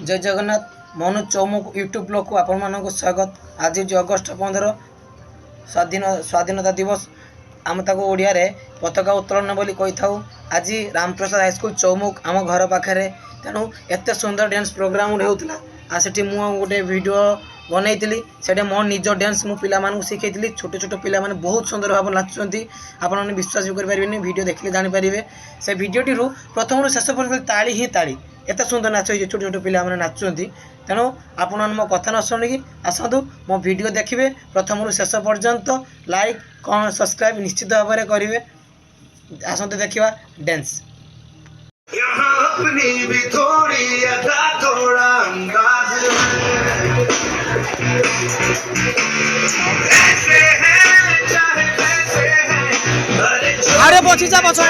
जय Jagannath Manoj चौमुक YouTube blog को आपण मानक स्वागत। आज जो अगस्ट 15 स्वाधीनता दिवस आम ताको ओडिया रे पताका उत्तोलन बोली कही था। आज रामप्रसाद हाईस्कूल चौमुक आम घर पाखे तेणु एत सुंदर डांस प्रोग्राम होता आ से गोटे वीडियो बनई से मो निज डांस मु पिला शिखई छोट छोट पिला बहुत सुंदर भाव नाचुंट आप विश्वास भी करें वीडियो देखले जानीपारे से भिडटी प्रथम शेष पर्यटन ताली ही ताली एत सुंदर नाच हो छोट छोट पिला नाचुंट तेणु आपण मो कथा न शुणिकी आसतु मो वीडियो देखिए प्रथम शेष पर्यंत लाइक कमेंट सब्सक्राइब निश्चित भाव में करेंगे। आसतु देखा डांस अपनी भी थोड़ी अदा थोड़ा अंदाज ऐसे हैं चाहे वैसे हैं अरे पहुंची जा पहुंचो